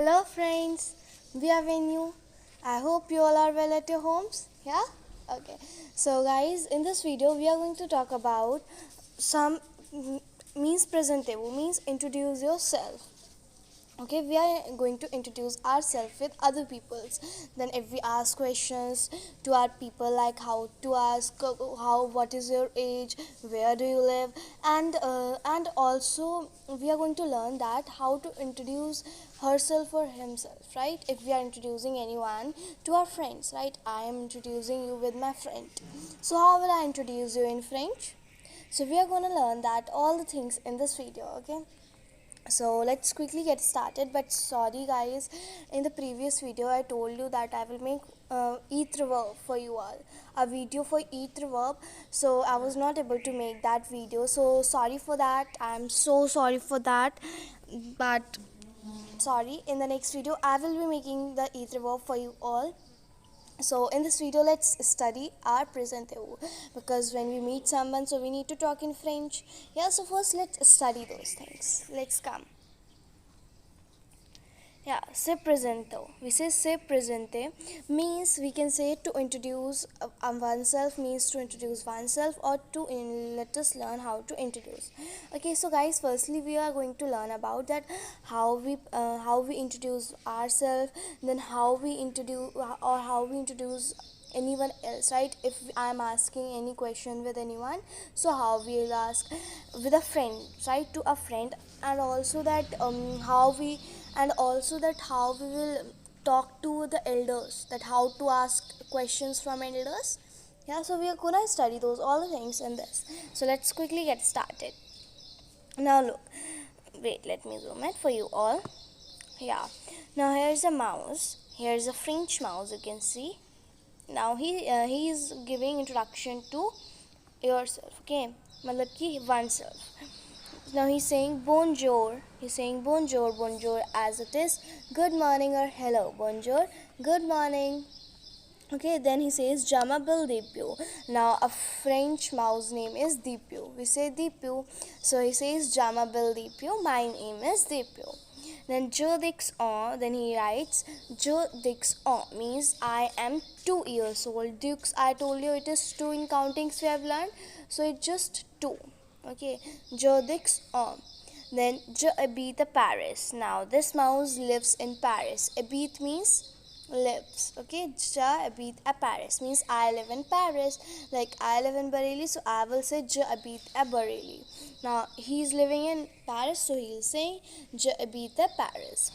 Hello friends, we are Venue. I hope you all are well at your homes. Yeah? Okay. So guys, in this video we are going to talk about some means presentable, means introduce yourself. Okay, we are going to introduce ourselves with other people's. Then if we ask questions to our people, like how to ask how, what is your age, where do you live, and also we are going to learn that how to introduce herself or himself, right? If we are introducing anyone to our friends, right? I am introducing you with my friend, so how will I introduce you in French? So we are going to learn that all the things in this video. Okay, so let's quickly get started. But sorry guys, in the previous video I told you that I will make each verb for you all, a video for each verb. So I was not able to make that video, so sorry for that. I'm so sorry for that. But sorry, in the next video I will be making the each verb for you all. So in this video let's study our present tense, because when we meet someone, so we need to talk in French. Yeah, so first let's study those things. Let's come. Yeah, se presento. We say se presente means, we can say to introduce oneself, means to introduce oneself, or to let us learn how to introduce. Okay, so guys, firstly we are going to learn about that how we introduce ourselves, then how we introduce or how we introduce anyone else, right? If I am asking any question with anyone, so how we will ask with a friend, right? To a friend. And also that how we will talk to the elders, that how to ask questions from elders. Yeah, so we are gonna study those all the things in this. So let's quickly get started. Now look, wait, let me zoom it for you all. Yeah, now here's a mouse, here's a French mouse, you can see. Now he is giving introduction to yourself. Okay, matlab ki oneself. Now he's saying bonjour. He's saying bonjour, bonjour, as it is good morning or hello. Bonjour, good morning. Okay, then he says Jamabil Deepu. Now a French mouse name is Deepu. We say Deepu. So he says Jamabil Deepu. My name is Deepu. Then Je dix ans, then he writes Je dix ans means I am 2 years old. Dux, I told you it is 2 in countings we have learned. So it's just 2. Okay, Je dix ans. Then Je habite Paris. Now this mouse lives in Paris. Habite means lives. Okay, Je habite à Paris means I live in Paris. Like I live in Bareilly, so I will say Je habite à Bareilly. Now he is living in Paris, so he will say Je habite à Paris.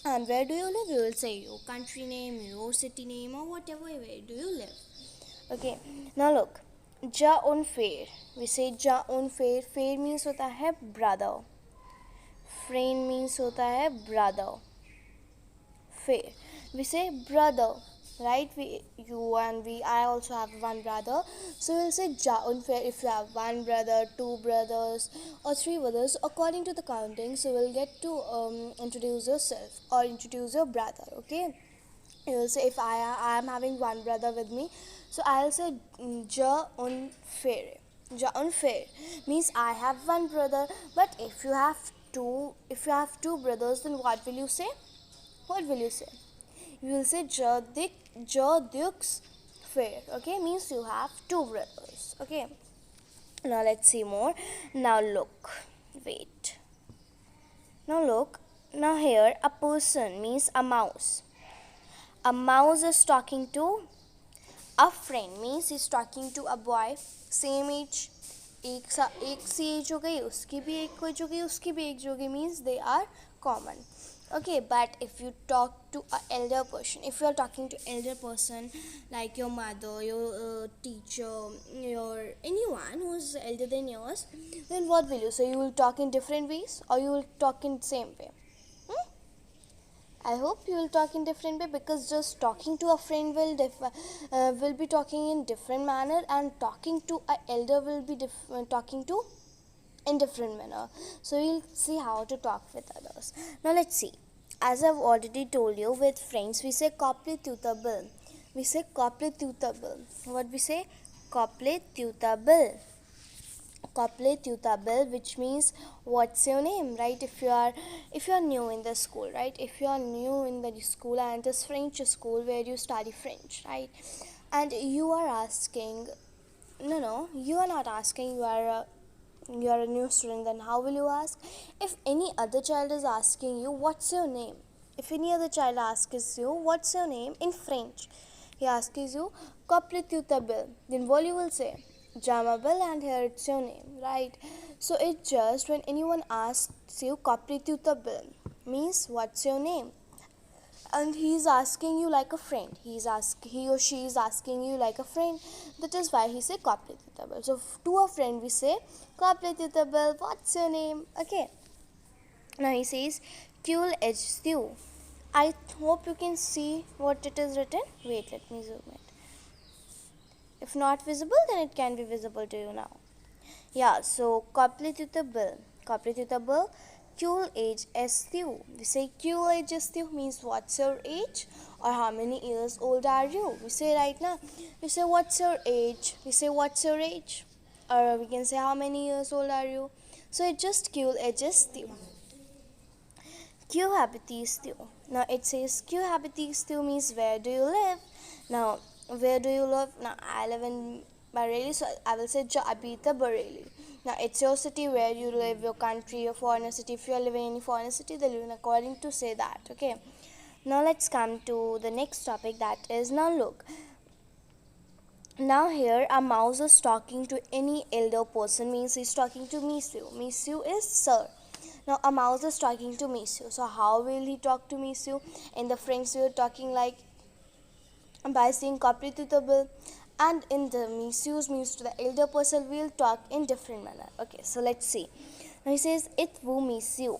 And where do you live? You will say your country name, your city name, or whatever. Where do you live? Okay, now look, Ja on fair. We say Ja on fair. Fair means होता है brother. Friend means होता है brother. Fair, we say brother, right? You and we, I also have one brother, so we'll say ja unfair if you have one brother, two brothers, or three brothers according to the counting. So we'll get to introduce yourself or introduce your brother. Okay, you will say if I am having one brother with me, so I'll say ja unfair. Ja unfair means I have one brother. But if you have two brothers, then what will you say? What will you say? You will say Je dux fair. Okay, means you have two brothers. Okay, now let's see more. Now look, wait. Now look, now here a person means a mouse. A mouse is talking to a friend, means he's talking to a boy, same age. एक सी as हो गई, उसकी भी एक as हो गई, उसकी भी एज हो गई, means they are common. Okay, but if you talk to an elder person, if you are talking to elder person like your mother, your teacher, your anyone who is elder than yours, then what will you say? You will talk in different ways, or you will talk in same way? I hope you will talk in different way, because just talking to a friend will be talking in different manner, and talking to an elder will be talking to in different manner. So we'll see how to talk with others. Now let's see. As I've already told you, with friends we say couple tutable. We say couple tutable. What we say? Couple tutable. Kaple Tutabil, which means what's your name, right? If you are new in the school, right? If you are new in the school and this French school where you study French, right? And you are asking, no, you are not asking. You are a new student. Then how will you ask? If any other child is asking you, what's your name? If any other child asks you, what's your name in French, he asks you, Kaple Tutabil. Then what you will say? Jamabel, and here it's your name, right? So it's just when anyone asks you Kaprituta means what's your name, and he's asking you like a friend. He or she is asking you like a friend. That is why he say Kaprituta. So to a friend we say Kaprituta, what's your name? Okay. Now he says Kul Ejstu. I hope you can see what it is written. Wait, let me zoom it. If not visible, then it can be visible to you now. Yeah, so Kaplitutabel. Kaplitutabel, Kul age estiu. We say Kul age estiu means what's your age or how many years old are you. We say right now. We say what's your age. We say what's your age. Or we can say how many years old are you. So it's just Kul age estiu. Q habitis tu. Now it says Q habitis tu means where do you live? Now where do you live? Now I live in Bareilly, so I will say Jo Abita Bareilly. Now it's your city where you live, your country, your foreign city. If you are living in any foreign city, then you according to say that. Okay. Now let's come to the next topic, that is now look. Now here a mouse is talking to any elder person, means he's talking to Monsieur. Monsieur is sir. Now a mouse is talking to Monsieur. So how will he talk to Monsieur? In the French we are talking like by saying Capritutabel, and in the Monsieur's means to the elder person we will talk in different manner. Okay, so let's see. Now he says it vous Monsieur.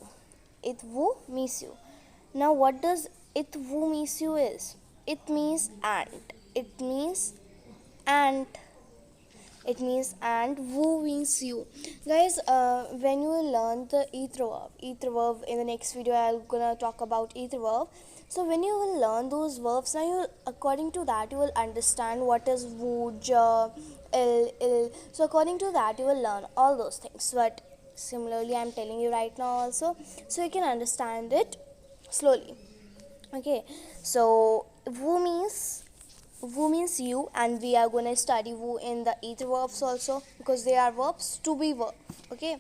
It vous Monsieur. Now what does it vous Monsieur is? It means and. It means and. It means and. Woo means you. Guys, when you will learn the ether verb in the next video, I'm gonna talk about ether verb. So when you will learn those verbs, now you, according to that, you will understand what is woo, ja, il. So according to that, you will learn all those things. But similarly, I'm telling you right now also, so you can understand it slowly. Okay, so woo means you, and we are going to study woo in the ether verbs also, because they are verbs to be verb. Okay,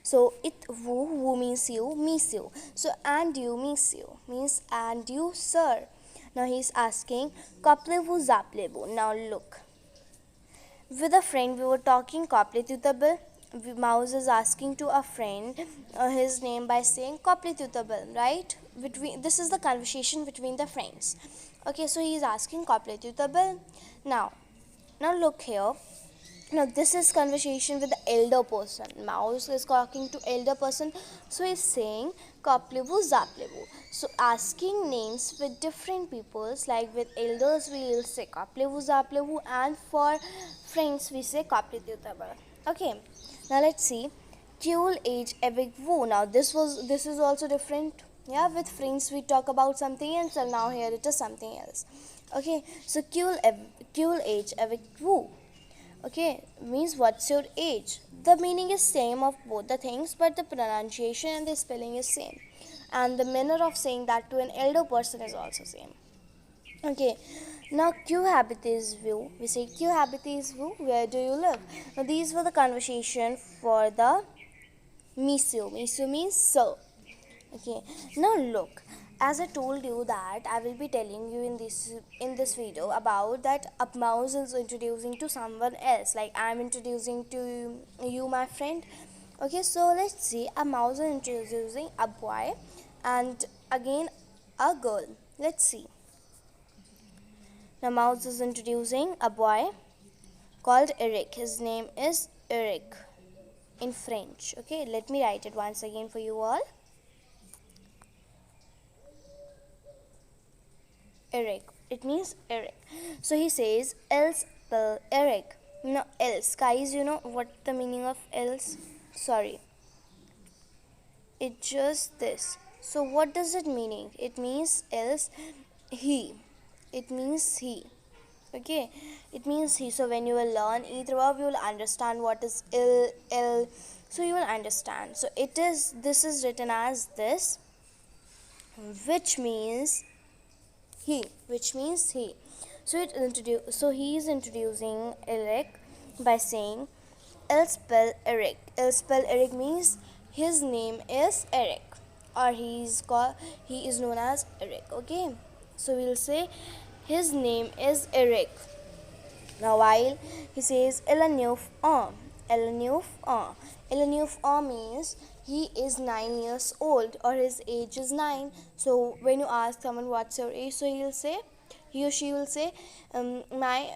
so it woo means you, means you. So and you means you, means and you sir. Now he's asking kaplevu zaplevu. Now look, with a friend we were talking kapletutabil. Mouse is asking to a friend his name by saying kapletutabil, right? This is the conversation between the friends. Okay, so he is asking kapletutabil. Now look here. Now this is conversation with the elder person. Mouse is talking to elder person, so he's saying kaplevu zaplevu. So asking names with different peoples, like with elders we will say kaplevu zaplevu, and for friends we say kapletutabil. Okay, now let's see. Kul age avec vous. Now this is also different. Yeah, with friends we talk about something else, and now here it is something else. Okay, so kul age avec vous. Okay, means what's your age. The meaning is same of both the things, but the pronunciation and the spelling is same, and the manner of saying that to an elder person is also same. Okay, now Q habitis vous. We say Q habitis vous. Where do you live? Now these were the conversation for the Monsieur. Monsieur means sir. Okay, now look, as I told you that I will be telling you in this video about that a mouse is introducing to someone else, like I am introducing to you my friend. Okay, so let's see, a mouse is introducing a boy and again a girl. Let's see. The mouse is introducing a boy called Eric. His name is Eric in French. Okay, let me write it once again for you all. Eric. It means Eric. So he says else Eric. No, else. Guys, you know what the meaning of else? Sorry. It's just this. So what does it meaning? It means else he. It means he. Okay, it means he. So when you will learn either verb, you will understand what is ill. So you will understand. So this is written as this, which means he, which means he. So he is introducing Eric by saying, "I'll spell Eric." "I'll spell Eric" means his name is Eric, or he is known as Eric. Okay, so we'll say his name is Eric. Now while he says Elanuf means he is 9 years old, or his age is 9. So when you ask someone what's your age, so he or she will say my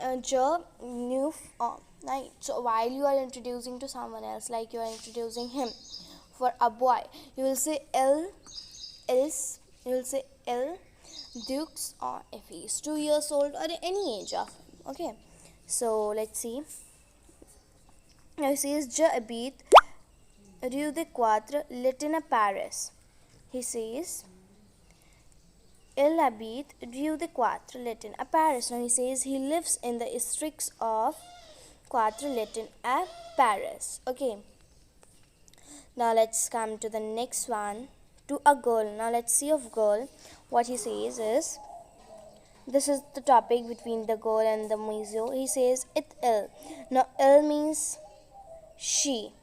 newf right. So while you are introducing to someone else, like you are introducing him for a boy, you will say else, you will say L Dukes, or if he is 2 years old or any age of him. Okay, so let's see. Now he says Je habite Rue de Quatre Latin à Paris. He says Il habite Rue de Quatre Latin à Paris. Now he says he lives in the districts of Quatre Latin à Paris. Okay. Now let's come to the next one. To a girl. Now let's see of girl. What he says is, this is the topic between the girl and the museo. He says it ill. Now ill means she.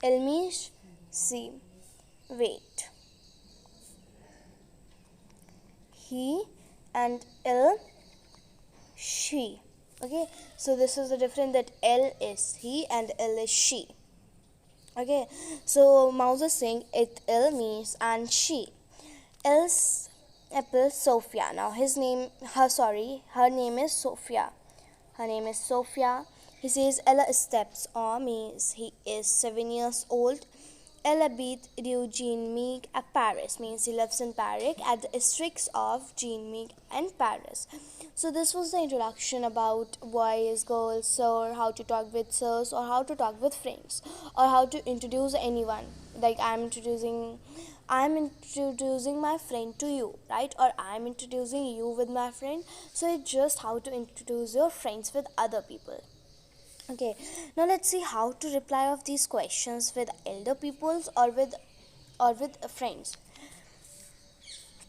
Ill means she. Wait. He and ill she. Okay. So this is the difference, that L is he and L is she. Okay. So Mouse is saying it ill means and she. Else apple Sophia. Now her name is Sophia. Her name is Sophia. He says Ella steps on means he is 7 years old. Ella beat Jean Meek at Paris means he lives in Paris at the districts of Jean Meek and Paris. So this was the introduction about boys, girls, sir, how to talk with sirs, or how to talk with friends, or how to introduce anyone. Like I'm introducing my friend to you, right? Or I'm introducing you with my friend. So it's just how to introduce your friends with other people. Okay, now let's see how to reply of these questions with elder peoples or with friends.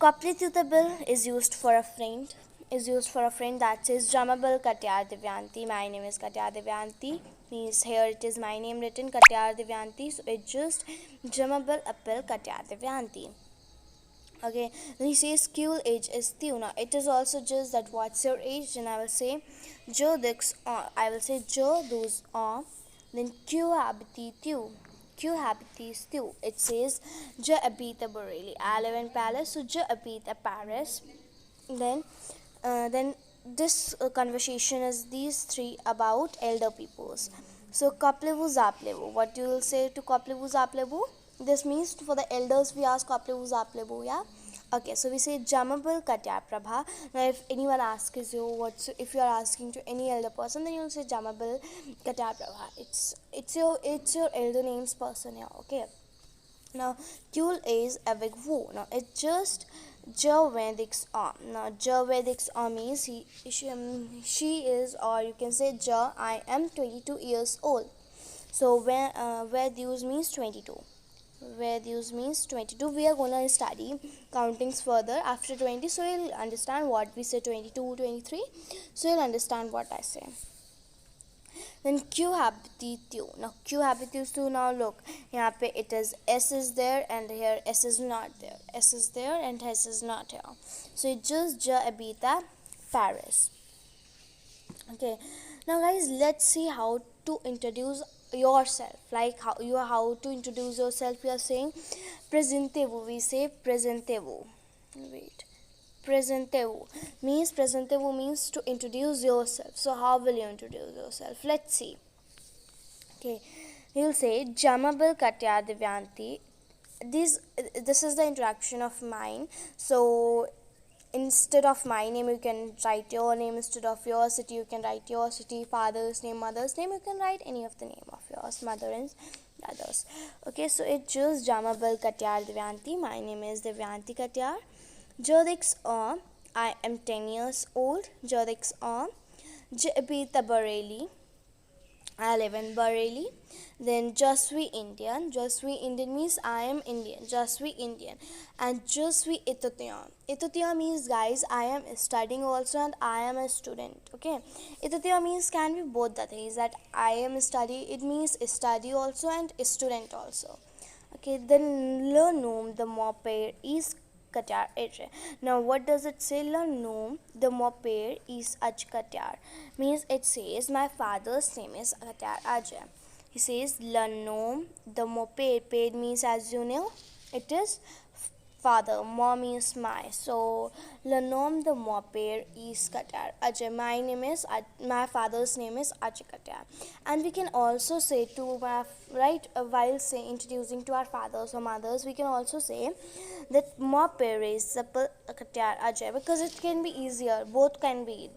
Copritutabile is used for a friend. That says Jamabil Katyar Divyanti. My name is Katyar Divyanti. Means here it is my name written Katyar Divyanti. So it's just Jamabil Appel Katyar Divyanti. Okay, then he says Q age is Tiu. Now it is also just that what's your age, and I will say Jo dix on. I will say Jo dos on. Then Q habiti Tiu. Q habiti Tiu. It says Je habite Borelli. I live in Paris, so Je habite Paris. Then this conversation is these three about elder peoples. So Kaplevu Zaplevu. What you will say to Kaplevu Zaplevu? This means for the elders we ask Kaplevu Zaplevu, yeah? Okay, so we say Jamabal Katya Prabha. Now if anyone asks you if you are asking to any elder person, then you'll say Jamabal Katya Prabha. It's your elder names person here, okay? Now Kul is avec vous. Now it's just Javedics arm. Now Javedics arm means she is, or you can say I am 22 years old. So where these means 22. Where these means 22. We are gonna study countings further after 20, so you'll understand what we say 22, 23. So you'll understand what I say. Then Q habitu. Now Q habitu. Now look, here it is S is there and here S is not there. S is there and S is not here. So it's just Ja habita Paris. Okay. Now guys, let's see how to introduce yourself. Like how to introduce yourself. We are saying presentez-vous. We say presentez-vous. Wait. Presentez-vous means to introduce yourself. So how will you introduce yourself? Let's see. Okay, you'll say Jamabil Katya Divyanti. This is the introduction of mine. So instead of my name you can write your name. Instead of your city you can write your city. Father's name, mother's name, you can write any of the name of yours, mother and brothers. Okay, so it's just Jamabil Katyar Divyanti. My name is Divyanti Katyar. Jodix I am 10 years old. Jodix Jabita Bareilly, I live in Bareilly. Then Jasvi Indian. Jasvi Indian means I am Indian. Jasvi Indian. And Jasvi Itutiya. Itutiya means guys I am studying also and I am a student. Okay. Itutiya means can be both the things that I am study. It means study also and student also. Okay. Then le nom the moped is Katyar Ajay. Now what does it say? La nom the moped is Aj Katyar. Means it says my father's name is Katyar Ajay. He says la nom the moped. Paid means as you know it is father. Mom is my. So la nom the moped is Katyar Ajay. My father's name is Aj Katyar. And we can also say to my right while say introducing to our fathers or mothers, we can also say that moped is Katyar Ajay because it can be easier. Both can be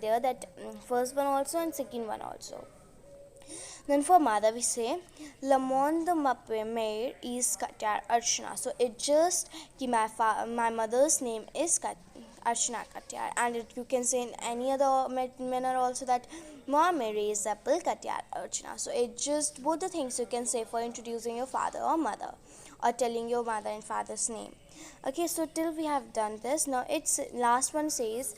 there. That first one also and second one also. Then for mother we say Lamon the maid is Katyar Archana. So it just my mother's name is Archana Katyar, and you can say in any other manner also that Mom Mary is apple Katyar Archana. So it just both the things you can say for introducing your father or mother or telling your mother and father's name. Okay, so till we have done this, now it's last one says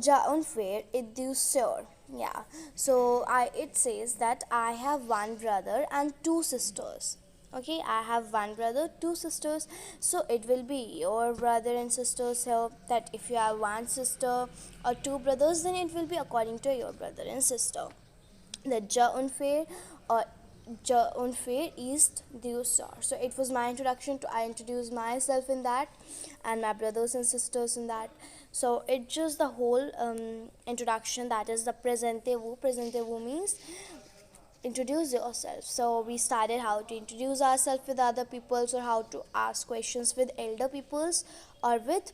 Ja unfair it do sir. Yeah, so it says that I have one brother and two sisters. Okay, I have one brother, two sisters. So it will be your brother and sisters here. That if you have one sister or two brothers, then it will be according to your brother and sister. The Ja unfair or Ja unfair is the star. So it was my introduction to I introduced myself in that and my brothers and sisters in that. So it's just the whole introduction, that is the presente vu. Presente vu means introduce yourself. So we started how to introduce ourselves with other peoples or how to ask questions with elder peoples or with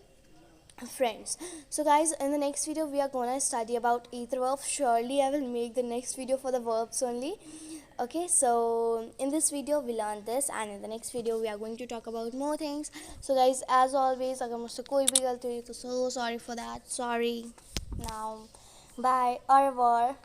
friends. So guys, in the next video we are gonna study about ether verbs. Surely I will make the next video for the verbs only. Okay, so in this video we learned this, and in the next video we are going to talk about more things. So guys, as always, अगर मुझसे कोई भी गलती हुई तो so sorry for that. Sorry. Now bye, au revoir.